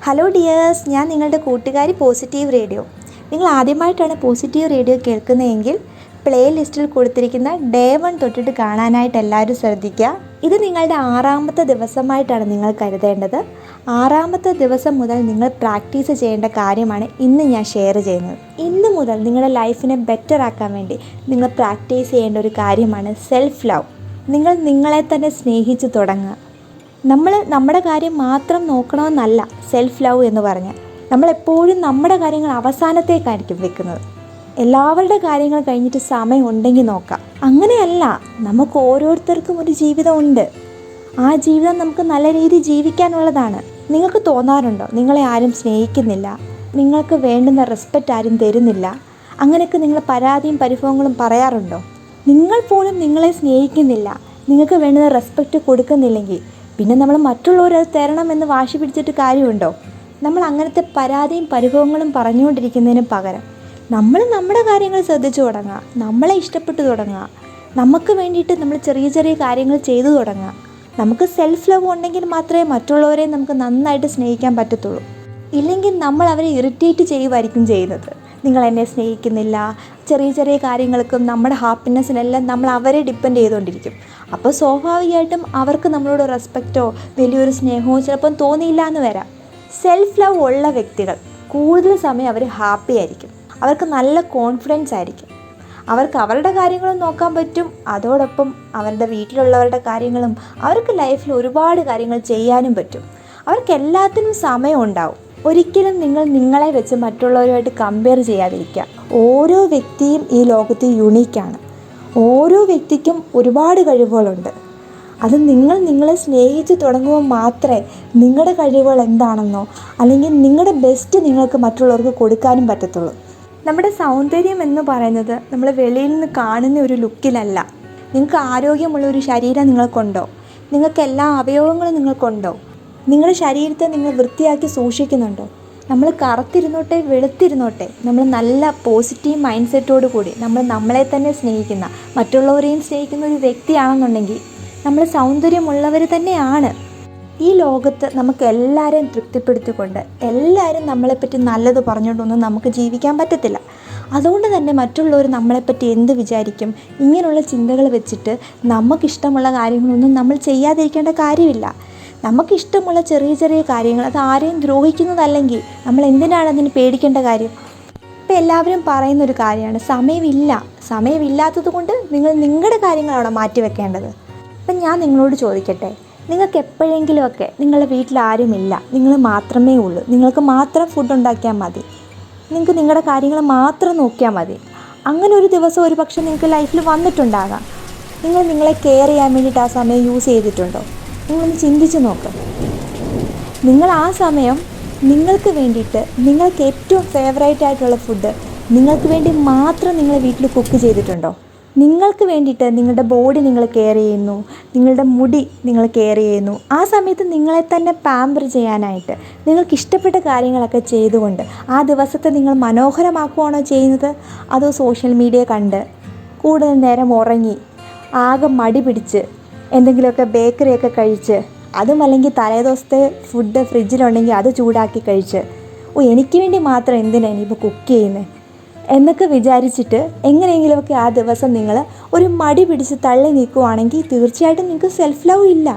Hello dears, ഞാൻ നിങ്ങളുടെ കൂട്ടുകാരി പോസിറ്റീവ് റേഡിയോ. നിങ്ങൾ ആദ്യമായിട്ടാണ് പോസിറ്റീവ് റേഡിയോ കേൾക്കുന്നതെങ്കിൽ പ്ലേ ലിസ്റ്റിൽ കൊടുത്തിരിക്കുന്ന ഡേ 1 തൊട്ടിട്ട് കാണാനായിട്ട് എല്ലാവരും ശ്രദ്ധിക്കുക. ഇത് നിങ്ങളുടെ 6ാമത്തെ ദിവസമായിട്ടാണ് നിങ്ങൾ കരുതേണ്ടത്. 6ാമത്തെ ദിവസം മുതൽ നിങ്ങൾ പ്രാക്ടീസ് ചെയ്യേണ്ട കാര്യമാണ് ഇന്ന് ഞാൻ ഷെയർ ചെയ്യുന്നത്. ഇന്ന് മുതൽ നിങ്ങളുടെ ലൈഫിനെ ബെറ്റർ ആക്കാൻ വേണ്ടി നിങ്ങൾ പ്രാക്ടീസ് ചെയ്യേണ്ട ഒരു കാര്യമാണ് സെൽഫ് ലവ്. നിങ്ങൾ നിങ്ങളെ തന്നെ സ്നേഹിച്ച് തുടങ്ങുക. നമ്മുടെ കാര്യം മാത്രം നോക്കണമെന്നല്ല സെൽഫ് ലവ് എന്ന് പറഞ്ഞാൽ. നമ്മളെപ്പോഴും നമ്മുടെ കാര്യങ്ങൾ അവസാനത്തേക്കായിരിക്കും വെക്കുന്നത്. എല്ലാവരുടെ കാര്യങ്ങൾ കഴിഞ്ഞിട്ട് സമയം ഉണ്ടെങ്കിൽ നോക്കാം. അങ്ങനെയല്ല, നമുക്ക് ഓരോരുത്തർക്കും ഒരു ജീവിതമുണ്ട്. ആ ജീവിതം നമുക്ക് നല്ല രീതിയിൽ ജീവിക്കാനുള്ളതാണ്. നിങ്ങൾക്ക് തോന്നാറുണ്ടോ നിങ്ങളെ ആരും സ്നേഹിക്കുന്നില്ല, നിങ്ങൾക്ക് വേണ്ടുന്ന റെസ്പെക്റ്റ് ആരും തരുന്നില്ല? അങ്ങനെയൊക്കെ നിങ്ങൾ പരാതിയും പരിഭവങ്ങളും പറയാറുണ്ടോ? നിങ്ങൾ പോലും നിങ്ങളെ സ്നേഹിക്കുന്നില്ല, നിങ്ങൾക്ക് വേണ്ടുന്ന റെസ്പെക്റ്റ് കൊടുക്കുന്നില്ലെങ്കിൽ പിന്നെ നമ്മൾ മറ്റുള്ളവരത് തരണമെന്ന് വാശി പിടിച്ചിട്ട് കാര്യമുണ്ടോ? നമ്മൾ അങ്ങനത്തെ പരാതിയും പരിഭവങ്ങളും പറഞ്ഞുകൊണ്ടിരിക്കുന്നതിന് പകരം നമ്മൾ നമ്മുടെ കാര്യങ്ങൾ ശ്രദ്ധിച്ചു തുടങ്ങുക, നമ്മളെ ഇഷ്ടപ്പെട്ടു തുടങ്ങുക, നമുക്ക് വേണ്ടിയിട്ട് നമ്മൾ ചെറിയ ചെറിയ കാര്യങ്ങൾ ചെയ്തു തുടങ്ങുക. നമുക്ക് സെൽഫ് ലവ് ഉണ്ടെങ്കിൽ മാത്രമേ മറ്റുള്ളവരെ നമുക്ക് നന്നായിട്ട് സ്നേഹിക്കാൻ പറ്റത്തുള്ളൂ. ഇല്ലെങ്കിൽ നമ്മൾ അവരെ ഇറിറ്റേറ്റ് ചെയ്യുമായിരിക്കും ചെയ്യുന്നത്. നിങ്ങൾ എന്നെ സ്നേഹിക്കുന്നില്ല, ചെറിയ ചെറിയ കാര്യങ്ങൾക്കും നമ്മുടെ ഹാപ്പിനെസ്സിനെല്ലാം നമ്മൾ അവരെ ഡിപ്പെൻഡ് ചെയ്തുകൊണ്ടിരിക്കും. അപ്പോൾ സ്വാഭാവികമായിട്ടും അവർക്ക് നമ്മളോട് റെസ്പെക്റ്റോ വലിയൊരു സ്നേഹമോ ചിലപ്പം തോന്നിയില്ല എന്ന് വരാം. സെൽഫ് ലവ് ഉള്ള വ്യക്തികൾ കൂടുതൽ സമയം അവർ ഹാപ്പി ആയിരിക്കും, അവർക്ക് നല്ല കോൺഫിഡൻസ് ആയിരിക്കും, അവർക്ക് അവരുടെ കാര്യങ്ങളും നോക്കാൻ പറ്റും, അതോടൊപ്പം അവരുടെ വീട്ടിലുള്ളവരുടെ കാര്യങ്ങളും, അവർക്ക് ലൈഫിൽ ഒരുപാട് കാര്യങ്ങൾ ചെയ്യാനും പറ്റും. അവർക്ക് എല്ലാത്തിനും സമയം ഉണ്ടാവും. ഒരിക്കലും നിങ്ങൾ നിങ്ങളെ വെച്ച് മറ്റുള്ളവരുമായിട്ട് കമ്പയർ ചെയ്യാതിരിക്കുക. ഓരോ വ്യക്തിയും ഈ ലോകത്ത് യുണീക്കാണ്. ഓരോ വ്യക്തിക്കും ഒരുപാട് കഴിവുകളുണ്ട്. അത് നിങ്ങളെ സ്നേഹിച്ച് തുടങ്ങുമ്പോൾ മാത്രമേ നിങ്ങളുടെ കഴിവുകൾ എന്താണെന്നോ അല്ലെങ്കിൽ നിങ്ങളുടെ ബെസ്റ്റ് നിങ്ങൾക്ക് മറ്റുള്ളവർക്ക് കൊടുക്കാനും പറ്റത്തുള്ളൂ. നമ്മുടെ സൗന്ദര്യം എന്ന് പറയുന്നത് നമ്മൾ വെളിയിൽ നിന്ന് കാണുന്ന ഒരു ലുക്കിലല്ല. നിങ്ങൾക്ക് ആരോഗ്യമുള്ള ഒരു ശരീരം നിങ്ങൾക്കുണ്ടോ? നിങ്ങൾക്ക് എല്ലാ അവയവങ്ങളും നിങ്ങൾക്കുണ്ടോ? നിങ്ങളുടെ ശരീരത്തെ നിങ്ങൾ വൃത്തിയാക്കി സൂക്ഷിക്കുന്നുണ്ടോ? നമ്മൾ കറുത്തിരുന്നോട്ടെ വെളുത്തിരുന്നോട്ടെ, നമ്മൾ നല്ല പോസിറ്റീവ് മൈൻഡ് സെറ്റോടു കൂടി നമ്മളെ തന്നെ സ്നേഹിക്കുന്ന, മറ്റുള്ളവരെയും സ്നേഹിക്കുന്ന ഒരു വ്യക്തിയാണെന്നുണ്ടെങ്കിൽ നമ്മൾ സൗന്ദര്യമുള്ളവർ തന്നെയാണ്. ഈ ലോകത്ത് നമുക്ക് എല്ലാവരെയും തൃപ്തിപ്പെടുത്തിക്കൊണ്ട് എല്ലാവരും നമ്മളെപ്പറ്റി നല്ലത് പറഞ്ഞുകൊണ്ടൊന്നും നമുക്ക് ജീവിക്കാൻ പറ്റത്തില്ല. അതുകൊണ്ട് തന്നെ മറ്റുള്ളവർ നമ്മളെപ്പറ്റി എന്ത് വിചാരിക്കും, ഇങ്ങനെയുള്ള ചിന്തകൾ വെച്ചിട്ട് നമുക്കിഷ്ടമുള്ള കാര്യങ്ങളൊന്നും നമ്മൾ ചെയ്യാതിരിക്കേണ്ട കാര്യമില്ല. നമുക്കിഷ്ടമുള്ള ചെറിയ ചെറിയ കാര്യങ്ങൾ അത് ആരെയും ദ്രോഹിക്കുന്നതല്ലെങ്കിൽ നമ്മൾ എന്തിനാണ് അതിന് പേടിക്കേണ്ട കാര്യം? ഇപ്പം എല്ലാവരും പറയുന്നൊരു കാര്യമാണ് സമയമില്ലാത്തത് കൊണ്ട് നിങ്ങൾ നിങ്ങളുടെ കാര്യങ്ങളാണ് മാറ്റി വെക്കേണ്ടത്. അപ്പം ഞാൻ നിങ്ങളോട് ചോദിക്കട്ടെ, നിങ്ങൾക്ക് എപ്പോഴെങ്കിലുമൊക്കെ നിങ്ങളുടെ വീട്ടിൽ ആരുമില്ല, നിങ്ങൾ മാത്രമേ ഉള്ളൂ, നിങ്ങൾക്ക് മാത്രം ഫുഡ് ഉണ്ടാക്കിയാൽ മതി, നിങ്ങൾക്ക് നിങ്ങളുടെ കാര്യങ്ങൾ മാത്രം നോക്കിയാൽ മതി, അങ്ങനെ ഒരു ദിവസം ഒരു പക്ഷേ നിങ്ങൾക്ക് ലൈഫിൽ വന്നിട്ടുണ്ടാകാം. നിങ്ങൾ നിങ്ങളെ കെയർ ചെയ്യാൻ വേണ്ടിയിട്ട് ആ സമയം യൂസ് ചെയ്തിട്ടുണ്ടോ? നിങ്ങളൊന്ന് ചിന്തിച്ച് നോക്ക്. നിങ്ങൾ ആ സമയം നിങ്ങൾക്ക് വേണ്ടിയിട്ട് നിങ്ങൾക്ക് ഏറ്റവും ഫേവറേറ്റ് ആയിട്ടുള്ള ഫുഡ് നിങ്ങൾക്ക് വേണ്ടി മാത്രം നിങ്ങളെ വീട്ടിൽ കുക്ക് ചെയ്തിട്ടുണ്ടോ? നിങ്ങൾക്ക് വേണ്ടിയിട്ട് നിങ്ങളുടെ ബോഡി നിങ്ങൾ കെയർ ചെയ്യുന്നു, നിങ്ങളുടെ മുടി നിങ്ങൾ കെയർ ചെയ്യുന്നു. ആ സമയത്ത് നിങ്ങളെ തന്നെ പാമ്പർ ചെയ്യാനായിട്ട് നിങ്ങൾക്ക് ഇഷ്ടപ്പെട്ട കാര്യങ്ങളൊക്കെ ചെയ്തുകൊണ്ട് ആ ദിവസത്തെ നിങ്ങൾ മനോഹരമാക്കുകയാണോ ചെയ്യുന്നത്? അതോ സോഷ്യൽ മീഡിയ കണ്ട് കൂടുതൽ നേരം ഉറങ്ങി ആകെ മടി പിടിച്ച് എന്തെങ്കിലുമൊക്കെ ബേക്കറിയൊക്കെ കഴിച്ച്, അതും അല്ലെങ്കിൽ തലേദിവസത്തെ ഫുഡ് ഫ്രിഡ്ജിലുണ്ടെങ്കിൽ അത് ചൂടാക്കി കഴിച്ച്, എനിക്ക് വേണ്ടി മാത്രം എന്തിനാണ് ഇനിയിപ്പോൾ കുക്ക് ചെയ്യുന്നത് എന്നൊക്കെ വിചാരിച്ചിട്ട് എങ്ങനെയെങ്കിലുമൊക്കെ ആ ദിവസം നിങ്ങൾ ഒരു മടി പിടിച്ച് തള്ളി നീക്കുവാണെങ്കിൽ തീർച്ചയായിട്ടും നിങ്ങൾക്ക് സെൽഫ് ലവ് ഇല്ല.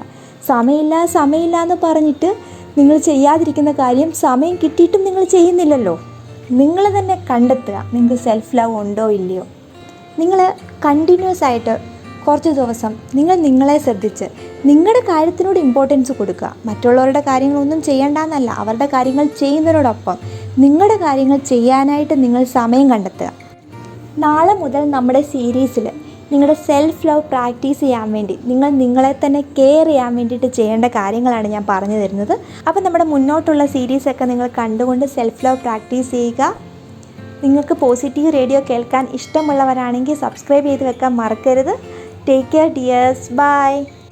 സമയമില്ല എന്ന് പറഞ്ഞിട്ട് നിങ്ങൾ ചെയ്യാതിരിക്കുന്ന കാര്യം സമയം കിട്ടിയിട്ടും നിങ്ങൾ ചെയ്യുന്നില്ലല്ലോ. നിങ്ങൾ തന്നെ കണ്ടെത്തുക നിങ്ങൾക്ക് സെൽഫ് ലവ് ഉണ്ടോ ഇല്ലയോ. നിങ്ങൾ കണ്ടിന്യൂസ് ആയിട്ട് കുറച്ച് ദിവസം നിങ്ങളെ ശ്രദ്ധിച്ച് നിങ്ങളുടെ കാര്യത്തിനോട് ഇമ്പോർട്ടൻസ് കൊടുക്കുക. മറ്റുള്ളവരുടെ കാര്യങ്ങളൊന്നും ചെയ്യേണ്ടെന്നല്ല, അവരുടെ കാര്യങ്ങൾ ചെയ്യുന്നതിനോടൊപ്പം നിങ്ങളുടെ കാര്യങ്ങൾ ചെയ്യാനായിട്ട് നിങ്ങൾ സമയം കണ്ടെത്തുക. നാളെ മുതൽ നമ്മുടെ സീരീസിൽ നിങ്ങളുടെ സെൽഫ് ലവ് പ്രാക്ടീസ് ചെയ്യാൻ വേണ്ടി നിങ്ങളെ തന്നെ കെയർ ചെയ്യാൻ വേണ്ടിയിട്ട് ചെയ്യേണ്ട കാര്യങ്ങളാണ് ഞാൻ പറഞ്ഞു തരുന്നത്. അപ്പോൾ നമ്മുടെ മുന്നോട്ടുള്ള സീരീസൊക്കെ നിങ്ങൾ കണ്ടുകൊണ്ട് സെൽഫ് ലവ് പ്രാക്ടീസ് ചെയ്യുക. നിങ്ങൾക്ക് പോസിറ്റീവ് റേഡിയോ കേൾക്കാൻ ഇഷ്ടമുള്ളവരാണെങ്കിൽ സബ്സ്ക്രൈബ് ചെയ്ത് വെക്കാൻ മറക്കരുത്. Take care dears, bye.